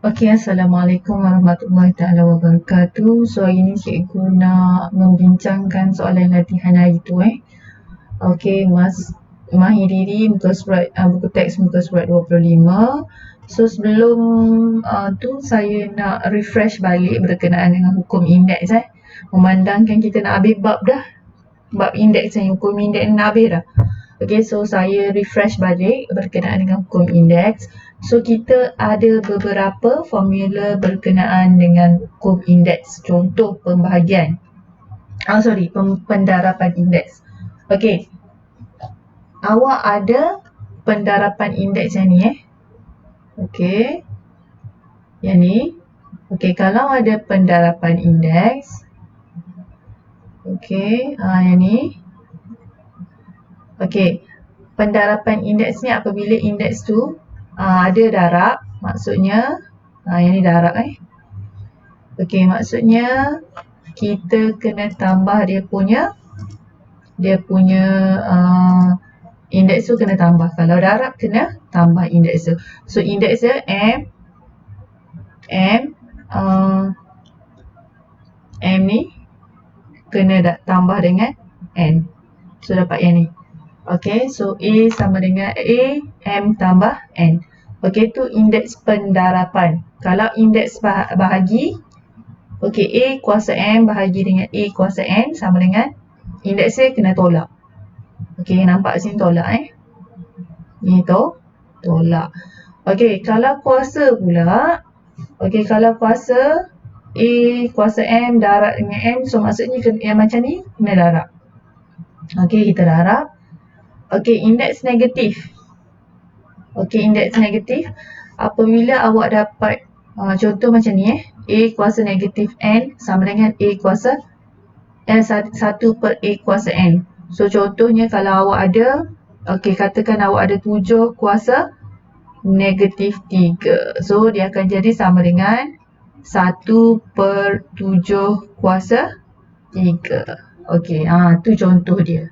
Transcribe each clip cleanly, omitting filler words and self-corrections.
Okey, Assalamualaikum warahmatullahi taala wabarakatuh. So hari ni cikgu nak membincangkan soalan latihan hari tu Okey, Mahiriri muka surat buku teks muka surat 25. So sebelum tu saya nak refresh balik berkenaan dengan hukum indeks Memandangkan kita nak habis bab dah. Bab indeks hukum indeks nak habis dah. Okay, so saya refresh balik berkenaan dengan hukum indeks. So kita ada beberapa formula berkenaan dengan hukum indeks. Contoh pembahagian. Pendarapan indeks. Okay. Awak ada pendarapan indeks yang ni Okay. Yang ni. Okay, kalau ada pendarapan indeks. Okay, yang ni. Okey, pendarapan indeks ni apabila indeks tu ada darab, maksudnya yang ni darab Okey, maksudnya kita kena tambah dia punya indeks tu kena tambah. Kalau darab kena tambah indeks tu. So indeks dia M ni kena tambah dengan N. So dapat yang ni. Okay, so A sama dengan A, M tambah N. Okay, tu indeks pendarapan. Kalau indeks bahagi, okay, A kuasa M bahagi dengan A kuasa N sama dengan indeks A kena tolak. Okay, nampak sini tolak Ni tolak. Okay, kalau kuasa pula, okay, kalau kuasa A kuasa M darab dengan M, so maksudnya yang macam ni kena darab. Okay, kita darab. Okey, indeks negatif. Okey, indeks negatif. Apabila awak dapat contoh macam ni A kuasa negatif N sama dengan A kuasa 1 per A kuasa N. So contohnya kalau awak ada, okey, katakan awak ada 7 kuasa negatif 3. So dia akan jadi sama dengan 1 per 7 kuasa 3. Okey, tu contoh dia.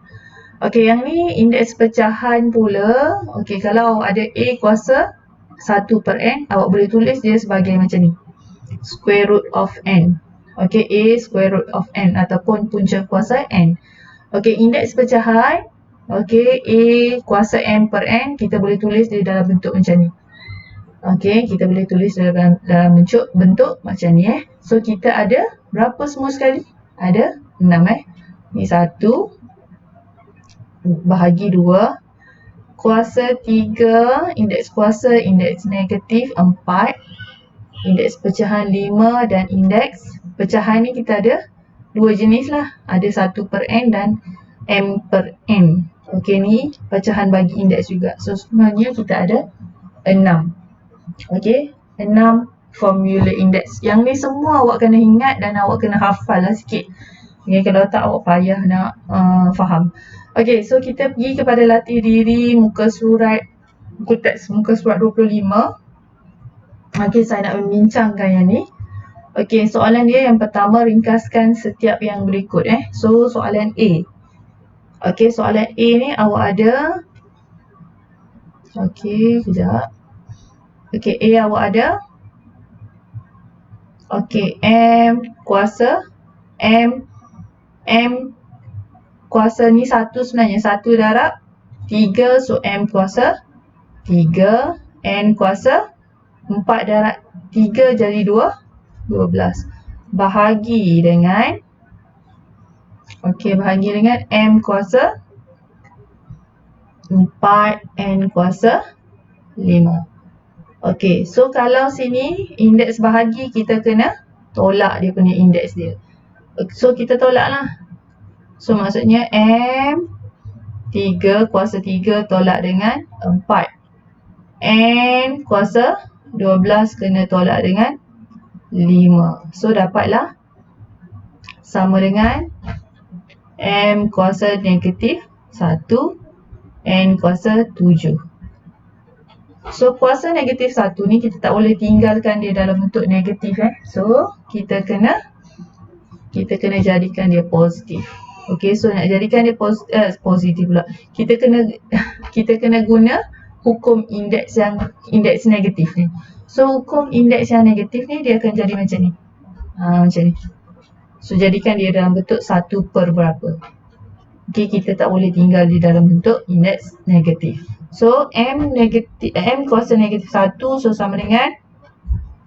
Okey, yang ni indeks pecahan pula. Okey, kalau awak ada A kuasa 1 per N, awak boleh tulis dia sebagai macam ni. Square root of N. Okey, A square root of N ataupun punca kuasa N. Okey, indeks pecahan. Okey, A kuasa M per N, kita boleh tulis dia dalam bentuk macam ni. Okey, kita boleh tulis dalam bentuk macam ni So, kita ada berapa semua sekali? Ada 6 Ni 1. Bahagi 2. Kuasa 3, indeks kuasa, indeks negatif 4, indeks pecahan 5 dan indeks pecahan ni kita ada 2 jenis lah. Ada 1 per N dan M per N. Okey, ni pecahan bagi indeks juga. So sebenarnya kita ada 6. Okey, 6 formula indeks. Yang ni semua awak kena ingat dan awak kena hafal lah sikit. Okay, kalau tak awak payah nak faham. Okey, so kita pergi kepada latih diri muka surat buku teks muka surat 25. Okey, saya nak membincangkan yang ni. Okey, soalan dia yang pertama, ringkaskan setiap yang berikut So soalan A. Okey, soalan A ni awak ada kejap. Okey, A awak ada M kuasa M kuasa ni 1 sebenarnya. 1 darab 3, so M kuasa 3. N kuasa 4 darab 3 jadi 12. Bahagi dengan M kuasa 4, N kuasa 5. Okey, so kalau sini indeks bahagi kita kena tolak dia punya indeks dia. So kita tolak lah. So maksudnya M 3 kuasa 3 tolak dengan 4. N kuasa 12 kena tolak dengan 5. So dapatlah sama dengan M kuasa negatif 1, N kuasa 7. So kuasa negatif 1 ni kita tak boleh tinggalkan dia dalam bentuk negatif So kita kena jadikan dia positif. Okey, so nak jadikan dia positif pula. Kita kena guna hukum indeks negatif ni. So hukum indeks yang negatif ni dia akan jadi macam ni. Macam ni. So jadikan dia dalam bentuk 1 per berapa. Okay, kita tak boleh tinggal di dalam bentuk indeks negatif. So M kuasa negatif 1, so sama dengan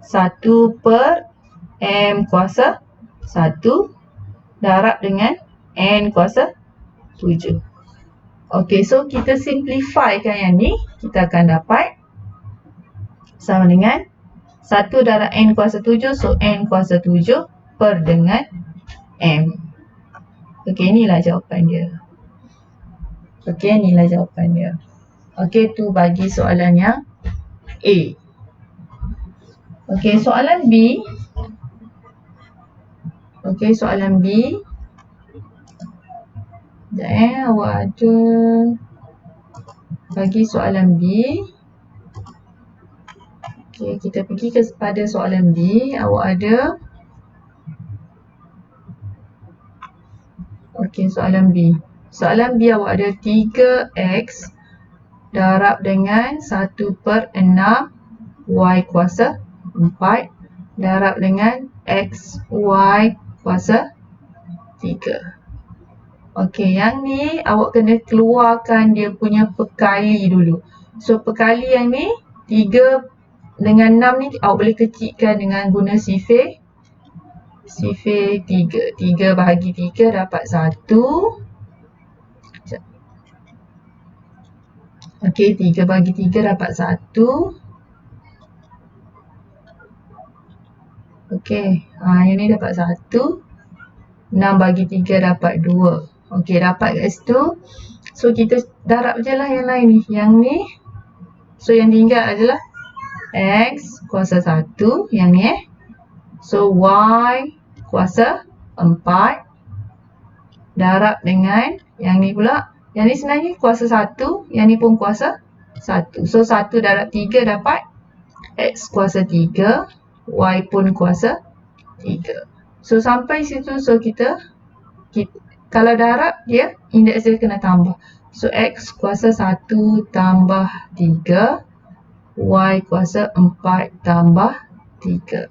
1 per M kuasa 1 darab dengan N kuasa 7. Okay, so kita simplify kan yang ni, kita akan dapat sama dengan 1 darab N kuasa 7, so N kuasa 7 per dengan M. Okay, inilah jawapan dia. Okay, inilah jawapan dia. Okay, tu bagi soalan yang A. Okay, soalan B. Okay, soalan B. Sekejap awak ada bagi soalan B. Okay, kita pergi kepada soalan B. Awak ada. Okay, soalan B. Soalan B awak ada 3x darab dengan 1 per 6 y kuasa 4 darab dengan x y kuasa 3. Okey, yang ni awak kena keluarkan dia punya perkali dulu. So perkali yang ni 3 dengan 6 ni awak boleh kecilkan dengan guna sifir 3. 3 bahagi 3 dapat 1. Okey, 3 bagi 3 dapat 1. Okey, yang ni dapat 1. 6 bagi 3 dapat 2. Okey, dapat kat situ. So, kita darab je lah yang lain ni. Yang ni. So, yang tinggal adalah X kuasa 1. Yang ni So, Y kuasa 4. Darab dengan yang ni pula. Yang ni sebenarnya kuasa 1. Yang ni pun kuasa 1. So, 1 darab 3 dapat X kuasa 3. Y pun kuasa 3. So, sampai situ. So, kita kalau darab dia, indeks dia kena tambah. So, X kuasa 1 tambah 3. Y kuasa 4 tambah 3.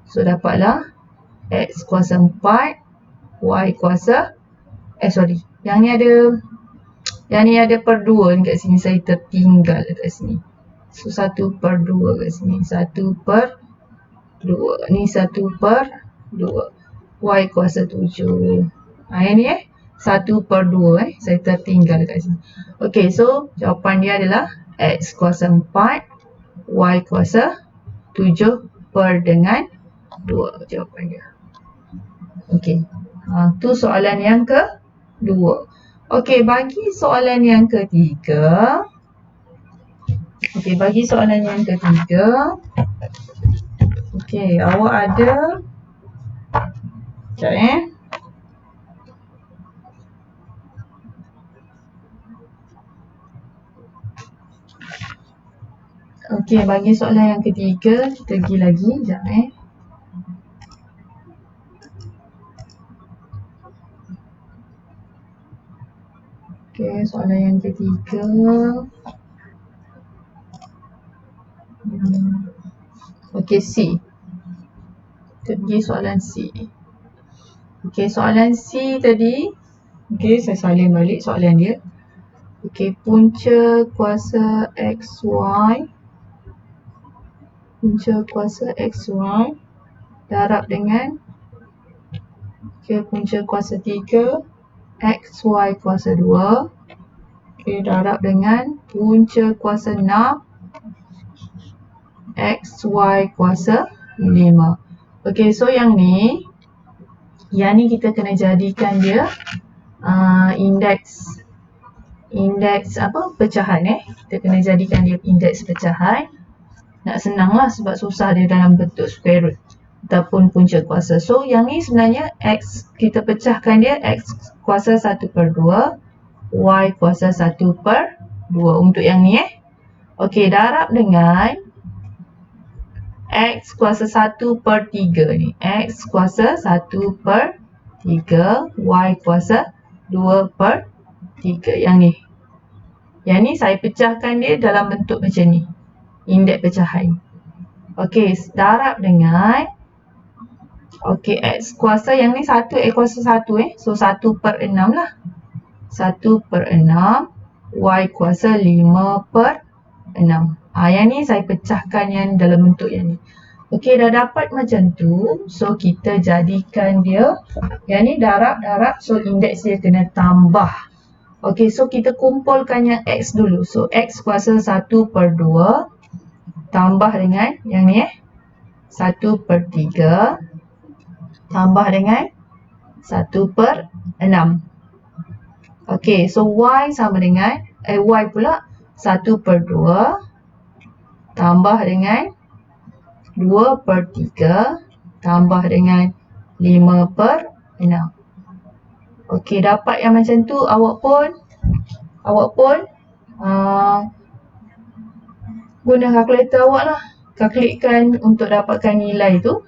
So, dapatlah X kuasa 4. Y kuasa Yang ni ada per 2 kat sini. Saya tertinggal kat sini. So, 1 per 2 kat sini. 1 per 2. Ni 1 per 2. Y kuasa 7. Yang ni 1 per 2 Saya tertinggal kat sini. Okay, so jawapan dia adalah X kuasa 4. Y kuasa 7 per dengan 2. Jawapan dia. Okay. Tu soalan yang kedua. Okey, bagi soalan yang ketiga. Okey, bagi soalan yang ketiga. Okey, awak ada. Sekejap Okey, bagi soalan yang ketiga, kita pergi lagi. Sekejap Okey, soalan yang ketiga. Okey, C. Kita pergi soalan C. Okey, soalan C tadi. Okey, saya salin balik soalan dia. Okey, punca kuasa XY. Punca kuasa XY darab dengan punca kuasa 3. XY kuasa 2. Okay, darab dengan punca kuasa 6. XY kuasa 5. Okay, so yang ni kita kena jadikan dia indeks pecahan Kita kena jadikan dia indeks pecahan. Nak senang lah sebab susah dia dalam bentuk square root ataupun punca kuasa. So, yang ni sebenarnya X, kita pecahkan dia X kuasa 1 per 2. Y kuasa 1 per 2 untuk yang ni Okey, darab dengan X kuasa 1 per 3 ni. X kuasa 1 per 3. Y kuasa 2 per 3. Yang ni. Yang ni saya pecahkan dia dalam bentuk macam ni. Indeks pecahan. Okey, darab dengan X kuasa yang ni 1 X kuasa 1 So 1/6 lah. 1/6 Y kuasa 5/6. Yang ni saya pecahkan yang dalam bentuk yang ni. Okey, dah dapat macam tu. So kita jadikan dia, yang ni darab, so indeks dia kena tambah. Okey, so kita kumpulkan yang X dulu. So X kuasa 1/2 tambah dengan yang ni 1/3 tambah dengan 1/6. Okey, so Y sama dengan Y pula 1/2 tambah dengan 2/3 tambah dengan 5/6. Okey, dapat yang macam tu. Awak pun guna kalkulator awak lah. Kalkulatekan untuk dapatkan nilai tu.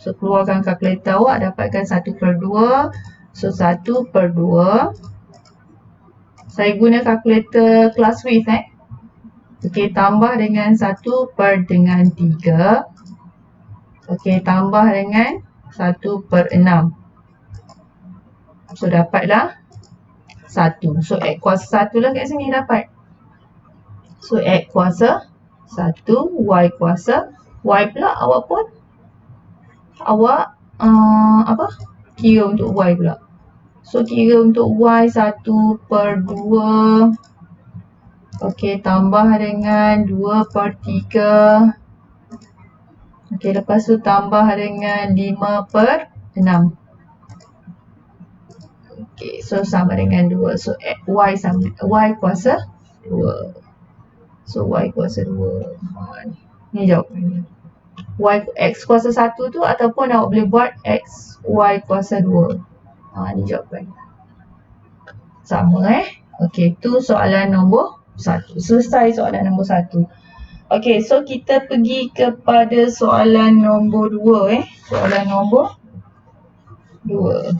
So keluarkan kalkulator awak, dapatkan 1/2. So 1/2. Saya guna kalkulator class width Okey, tambah dengan 1/3. Okey, tambah dengan 1/6. So dapatlah 1. So X kuasa 1 lah kat sini dapat. So X kuasa 1, Y kuasa, Y pula awak kira untuk Y pula. So kira untuk Y 1/2. Okey, tambah dengan 2/3. Okey, lepas tu tambah dengan 5/6. Okey, so sama dengan 2. So Y kuasa 2. So Y kuasa 2. Ni jawapannya. X kuasa 1 tu, ataupun awak boleh buat X Y kuasa 2. Ni jawapannya. Sama Okey, tu soalan nombor 1. Selesai soalan nombor 1. Okey, so kita pergi kepada soalan nombor 2 Soalan nombor 2.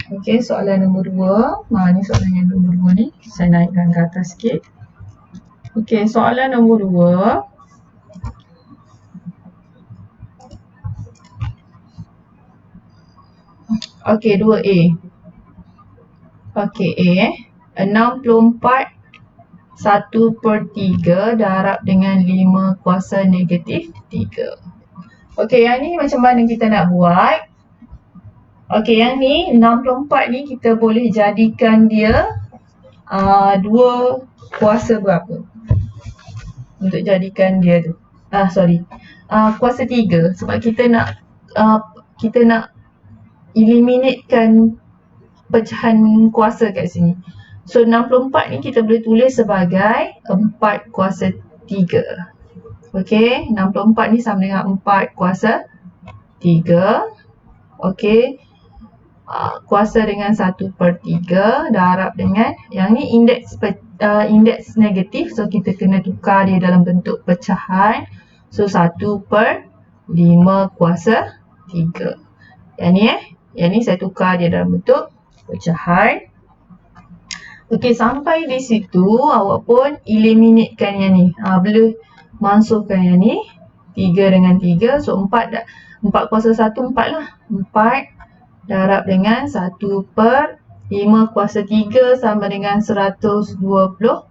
Okey, soalan nombor 2. Ni soalan yang nombor 2 ni. Saya naikkan ke atas sikit. Okey, soalan nombor 2. Okey, 2A. Okey, A 64 1/3 darab dengan 5 kuasa negatif 3. Okey, yang ni macam mana kita nak buat? Okey, yang ni 64 ni kita boleh jadikan dia 2 kuasa berapa? Untuk jadikan dia tu. Kuasa 3. Sebab kita nak eliminatekan pecahan kuasa kat sini. So 64 ni kita boleh tulis sebagai 4 kuasa 3. Okey, 64 ni sama dengan 4 kuasa 3. Okey, kuasa dengan 1/3 darab dengan yang ni indeks negatif. So kita kena tukar dia dalam bentuk pecahan. So 1/5 kuasa 3. Yang ni saya tukar dia dalam bentuk pecahan. Okey, sampai di situ awak pun eliminatekan yang ni. Boleh masukkan yang ni 3 dengan 3. So 4 kuasa 1 4 lah. 4 darab dengan 1/5 kuasa 3 sama dengan 125.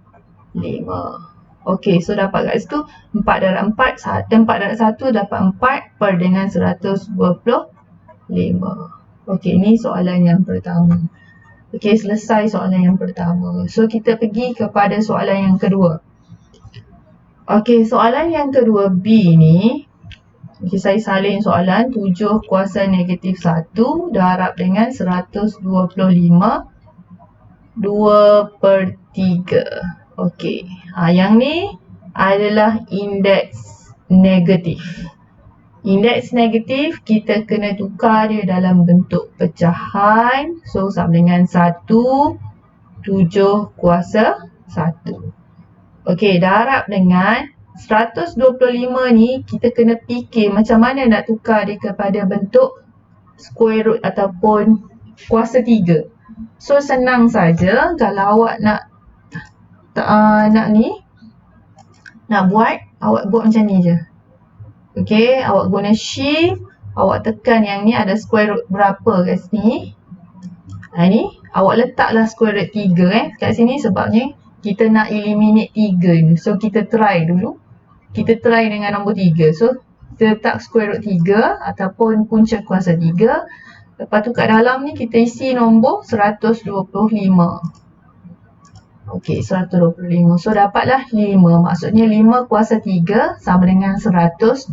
Okey, so dapat kat situ 4 darab 4 darab 1 dapat 4 per dengan 125. Okey, ni soalan yang pertama. Okey, selesai soalan yang pertama. So kita pergi kepada soalan yang kedua. Okey, soalan yang kedua B ni. Okey, saya salin soalan 7 kuasa negatif 1 darab dengan 125 2/3. Okey, yang ni adalah indeks negatif. Indeks negatif kita kena tukar dia dalam bentuk pecahan. So sama dengan 1 7 kuasa 1. Okey, darab dengan 125 ni kita kena fikir macam mana nak tukar dia kepada bentuk square root ataupun kuasa 3. So senang saja kalau awak nak buat, awak buat macam ni je. Okay, awak guna shift, awak tekan yang ni ada square root berapa kat sini. Ni awak letaklah square root 3 kat sini sebabnya kita nak eliminate 3 ni. So kita try dulu. Kita try dengan nombor 3. So kita letak square root 3 ataupun punca kuasa 3. Lepas tu kat dalam ni kita isi nombor 125. Okey, 125. So dapatlah 5. Maksudnya 5 kuasa 3 sama dengan 125.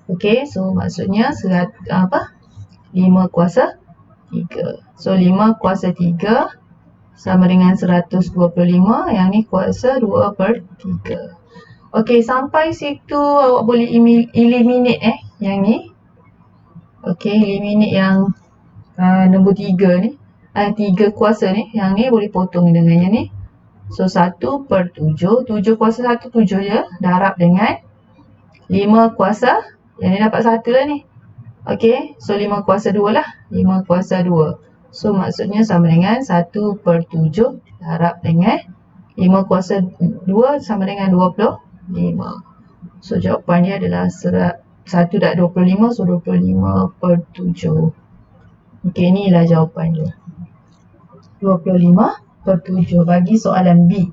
Okey, so maksudnya 5 kuasa 3. So 5 kuasa 3 sama dengan 125. Yang ni kuasa 2/3. Okey, sampai situ awak boleh eliminate yang ni. Okey, eliminate yang nombor 3 ni. 3 kuasa ni. Yang ni boleh potong dengan yang ni. So 1/7. 7 kuasa 1, 7 je. Darab dengan 5 kuasa. Yang ni dapat 1 lah ni. Okey, so 5 kuasa 2 lah. 5 kuasa 2. So maksudnya sama dengan 1/7 darab dengan 5 kuasa 2 sama dengan 25. So jawapan dia adalah 1/25. So 25/7. Okey, inilah jawapan dia. 25/7 bagi soalan B.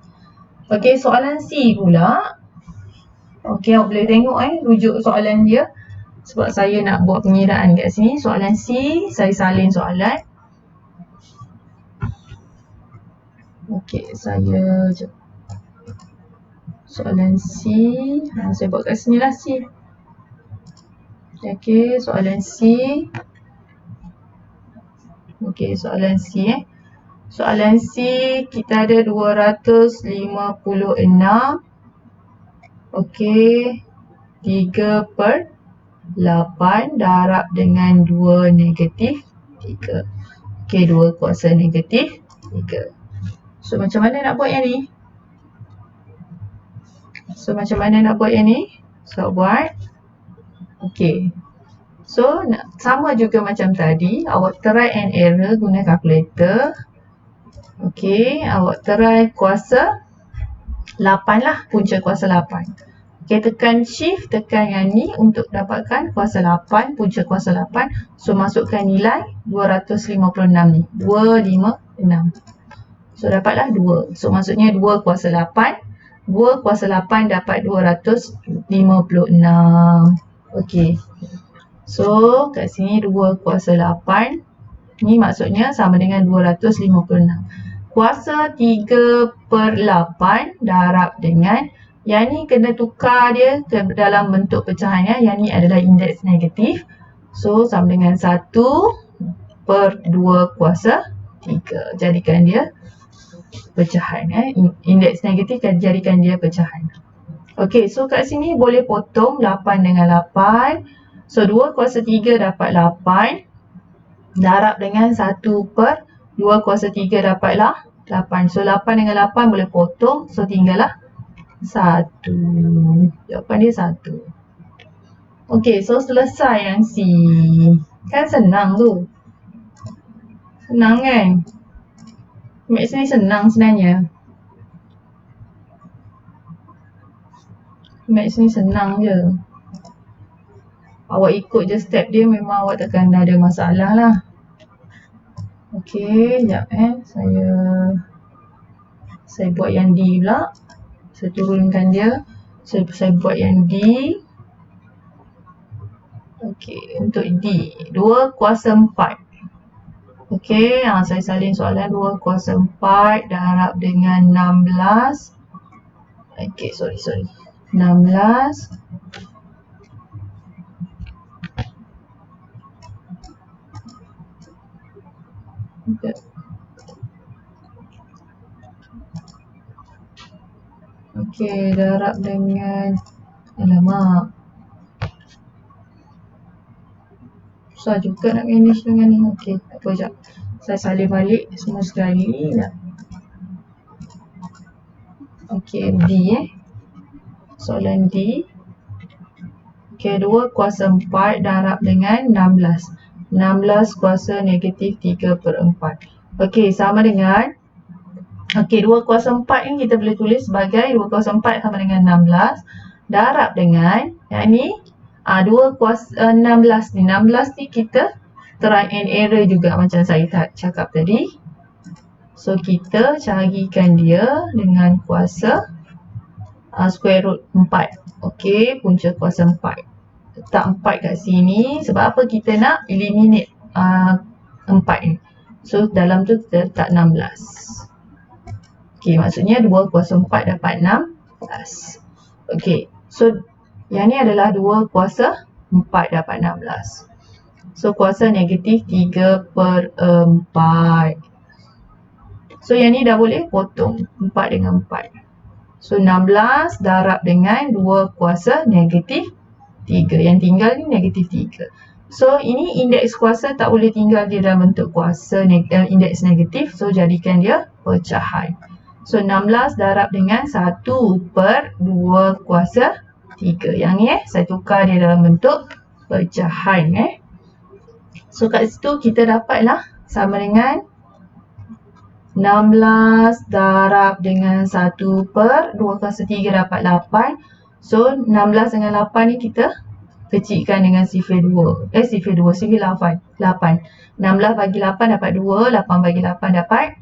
Okey, soalan C pula. Okey, awak boleh tengok rujuk soalan dia. Sebab saya nak buat pengiraan kat sini. Soalan C, saya salin soalan. Okey, soalan C, saya buat kat sini lah C. Okey, soalan C. Okey, soalan C Soalan C kita ada 256. Okey, 3/8 darab dengan 2 negatif 3. Okey, 2 kuasa negatif 3. So macam mana nak buat yang ni? So buat. Okey. So sama juga macam tadi, awak try and error guna kalkulator. Okey, awak try kuasa 8 lah, punca kuasa 8. Okey, tekan shift, tekan yang ni untuk dapatkan kuasa 8, punca kuasa 8. So masukkan nilai 256 ni. 256. So dapatlah 2. So maksudnya 2 kuasa 8. 2 kuasa 8 dapat 256. Okey. So kat sini 2 kuasa 8. Ni maksudnya sama dengan 256. Kuasa 3/8 darab dengan, yang ni kena tukar dia ke dalam bentuk pecahan ya. Yang ni adalah indeks negatif. So sama dengan 1/2 kuasa 3. Jadikan dia pecahan Indeks negatif jadikan dia pecahan. Okey, so kat sini boleh potong 8 dengan 8. So 2 kuasa 3 dapat 8. Darab dengan 1/2 kuasa 3 dapatlah 8. So 8 dengan 8 boleh potong. So tinggallah 1. Jawapan dia 1. Okey, so selesai yang C. Kan senang tu. Senang kan? Maths ni senang sebenarnya. Maths ni senang je. Awak ikut je step dia, memang awak takkan ada masalah lah. Okey, sekejap saya buat yang D pula. Saya turunkan dia. Saya buat yang D. Okey, untuk D 2 kuasa 4. Okey, saya salin soalan 2 kuasa 4 darab dengan 16. Okey, sorry 16. Okey, darab dengan, alamak, susah juga nak manage dengan ni. Okey, tak apa, sekejap. Saya salin balik semua sekali. Okey, D soalan D. Okey, 2 kuasa 4 darab dengan 16. 16 kuasa negatif 3/4. Okey, sama dengan, okey, 2 kuasa 4 ni kita boleh tulis sebagai 2 kuasa 4 sama dengan 16 darab dengan yang ni 2 kuasa 16 ni. 16 ni kita try and error juga macam saya cakap tadi. So kita carikan dia dengan kuasa square root 4. Okey, punca kuasa 4. Letak 4 kat sini. Sebab apa kita nak eliminate 4 ni. So dalam tu kita letak 16. Okey, maksudnya 2 kuasa 4 dapat 16. Okey, so yang ni adalah 2 kuasa 4 dapat 16. So kuasa negatif 3/4. So yang ni dah boleh potong 4 dengan 4. So 16 darab dengan 2 kuasa negatif 3. Yang tinggal ni negatif 3. So ini indeks kuasa tak boleh tinggal dia dalam bentuk kuasa indeks negatif. So jadikan dia pecahan. So 16 darab dengan 1/2 kuasa 3. Yang ni saya tukar dia dalam bentuk pecahan. So kat situ kita dapatlah sama dengan 16 darab dengan 1/2 kuasa 3 dapat 8. So 16 dengan 8 ni kita kecilkan dengan sifir 2. Sifir 8. 16 bagi 8 dapat 2. 8 bagi 8 dapat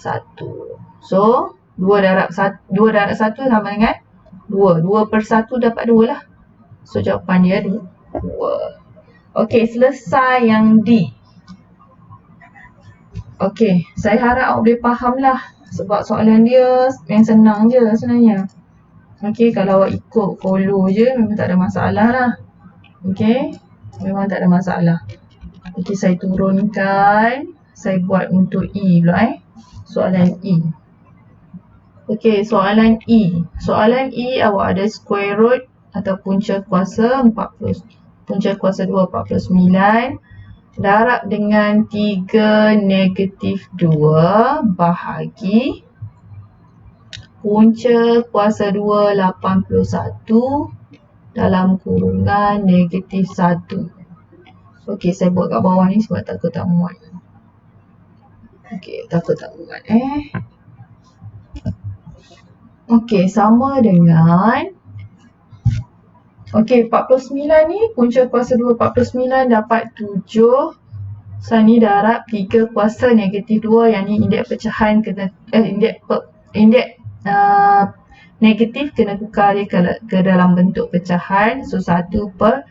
1. So 2 darab 1 sama dengan 2. 2/1 dapat 2 lah. So jawapan dia 2. Okey, selesai yang D. Okey, saya harap awak boleh faham lah. Sebab soalan dia yang senang je sebenarnya. Okey, kalau awak ikut follow je memang tak ada masalah lah. Okey, memang tak ada masalah. Okey, saya turunkan. Saya buat untuk E pula soalan E. Okey, soalan E. Soalan E awak ada square root atau punca kuasa 40. Punca kuasa 2 49. Darab dengan 3 negatif 2 bahagi punca kuasa 2 81 dalam kurungan negatif 1. Okey, saya buat kat bawah ni sebab takut tak muat. Okey, takut tak muat Okey, sama dengan okey, 49 ni punca kuasa 2 49 dapat 7. So ni darab 3 kuasa negatif 2. Yang ni indeks pecahan kena indeks negatif kena tukar dia ke dalam bentuk pecahan. So 1/3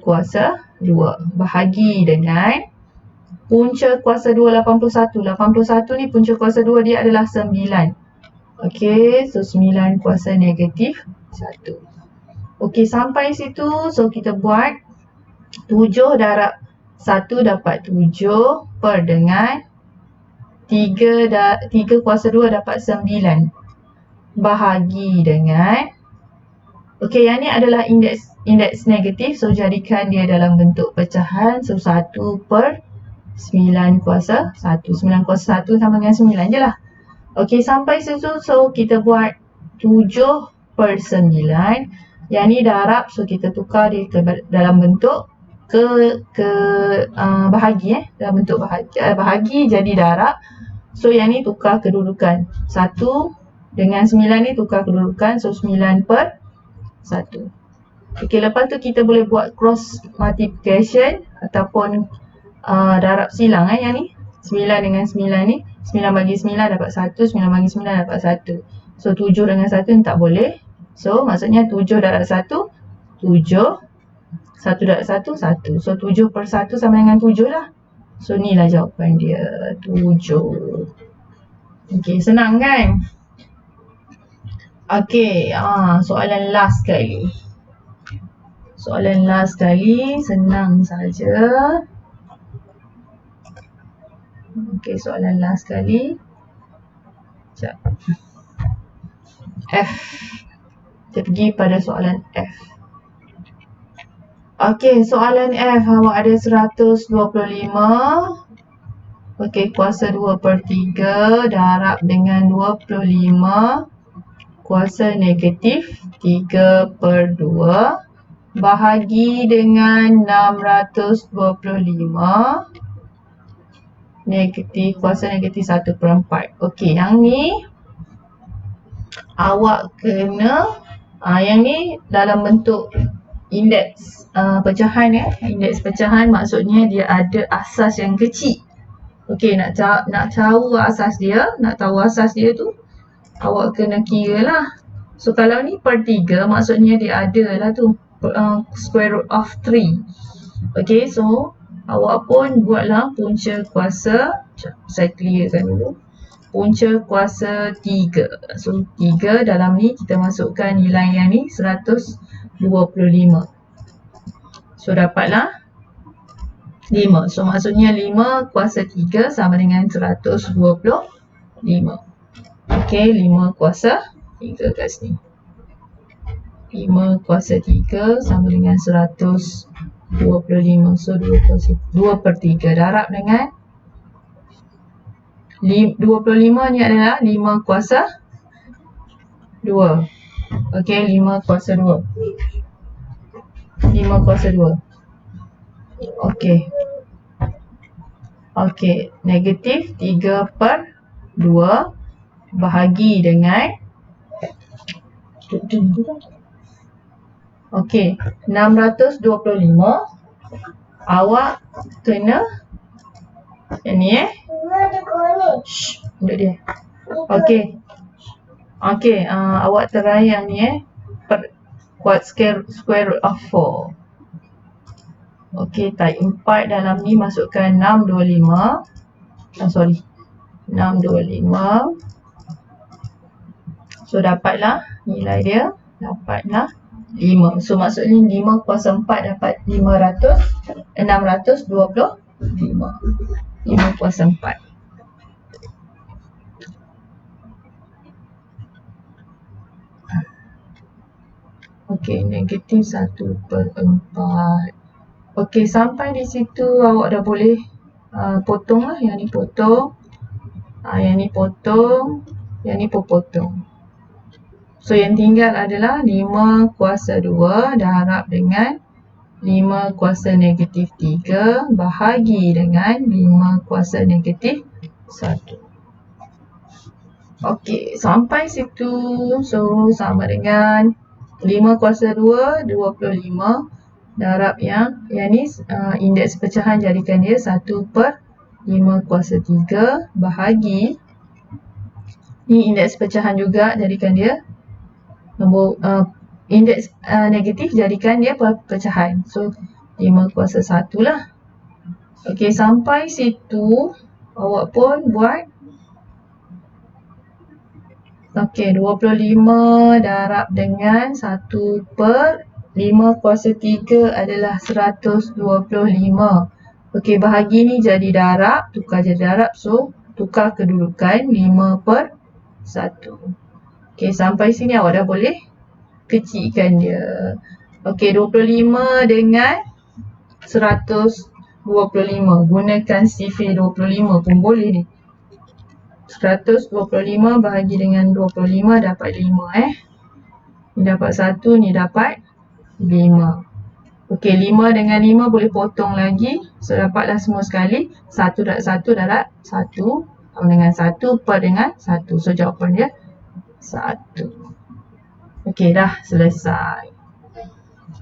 kuasa 2 bahagi dengan punca kuasa 2 81. 81 ni punca kuasa 2 dia adalah 9. Okey, so 9 kuasa negatif 1. Okey, sampai situ. So kita buat 7 darab 1 dapat 7 per dengan 3 kuasa 2 dapat 9 bahagi dengan, okey, yang ni adalah indeks negatif. So jadikan dia dalam bentuk pecahan. So 1/9 kuasa 1. 9 kuasa 1 sama dengan 9 je lah. Okey, sampai situ. So kita buat 7/9. Yang ni darab, so kita tukar dia ke dalam bentuk bahagi dalam bentuk bahagi jadi darab. So yang ni tukar kedudukan. 1 dengan 9 ni tukar kedudukan. So 9/1. Okey, lepas tu kita boleh buat cross multiplication ataupun darab silang yang ni. 9 dengan 9 ni. 9 bagi 9 dapat 1. 9 bagi 9 dapat 1. So 7 dengan 1 ni tak boleh. So maksudnya 7 darab 1, 7. 1 darab 1, 1. So 7/1 sama dengan 7 lah. So ni lah jawapan dia, 7. Okey, senang kan? Okey, soalan last sekali. Soalan last sekali, senang saja. Okey, soalan last sekali. Sekejap. F. Kita pergi pada soalan F. Okey, soalan F awak ada 125. Okey, kuasa 2/3 darab dengan 25 kuasa negatif 3/2 bahagi dengan 625 negatif kuasa negatif 1/4. Okey, yang ni awak kena yang ni dalam bentuk indeks pecahan ya. Indeks pecahan maksudnya dia ada asas yang kecil. Okey, nak tahu asas dia, tu awak kena kira lah. So kalau ni per 3 maksudnya dia ada lah tu square root of 3. Okey, so awak pun buatlah punca kuasa. Saya clearkan dulu. Punca kuasa 3. So 3 dalam ni kita masukkan nilai yang ni 125. So dapatlah 5. So maksudnya 5 kuasa 3 sama dengan 125. Okey, 5 kuasa 3 kat sini. 5 kuasa 3 sama dengan 125. So 2/3 darab dengan 25 ni adalah 5 kuasa 2. Okey, 5 kuasa 2. 5 kuasa 2. Okey. Okey, negatif 3/2 bahagi dengan okey, 625. Awak kena yang ni Shh, duduk dia. Okey. Okey, awak terai yang ni square root of 4. Okey, type 4 dalam ni masukkan 625. 625. So dapatlah nilai dia, dapatlah 5. So maksudnya 5 kuasa 4 dapat 625. 5 kuasa 4. Okey, negatif 1/4. Okey, sampai di situ awak dah boleh potong lah. Yang ni potong. Yang ni potong. Yang ni pun potong. So yang tinggal adalah 5 kuasa 2 darab dengan 5 kuasa negatif 3 bahagi dengan 5 kuasa negatif 1. Okey, sampai situ. So sama dengan 5 kuasa 2, 25 darab yang ni indeks pecahan, jadikan dia 1/5 kuasa 3 bahagi ni indeks pecahan juga, jadikan dia nombor indeks negatif, jadikan dia pecahan. So 5 kuasa 1 lah. Okey, sampai situ awak pun buat. Okey, 25 darab dengan 1/5 kuasa 3 adalah 125. Okey, bahagi ni jadi darab, tukar jadi darab. So tukar kedudukan 5/1. Okey, sampai sini awak dah boleh kecilkan dia. Okey, 25 dengan 125. Gunakan sifir 25 pun boleh ni. 125 bahagi dengan 25 dapat 5 Ni dapat 1, ni dapat 5. Okey, 5 dengan 5 boleh potong lagi. So dapatlah semua sekali. 1 darab 1 darab 1 sama dengan 1 per dengan 1. So jawapan dia 1. Okey, dah selesai.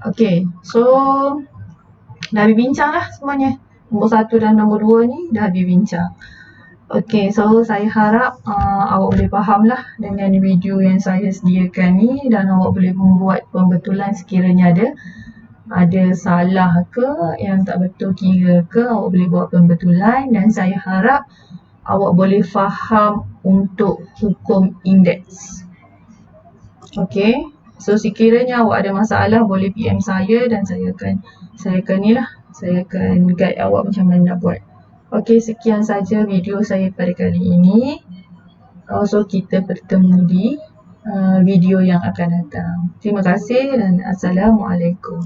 Okey, so dah bincang lah semuanya. Nombor 1 dan nombor 2 ni dah bincang. Okey, so saya harap awak boleh faham lah dengan video yang saya sediakan ni, dan awak boleh membuat pembetulan sekiranya ada salah ke, yang tak betul kira ke, awak boleh buat pembetulan, dan saya harap awak boleh faham untuk hukum indeks. Okey, so sekiranya awak ada masalah boleh PM saya, dan saya akan guide awak macam mana nak buat. Okey, sekian saja video saya pada kali ini. So kita bertemu di video yang akan datang. Terima kasih dan Assalamualaikum.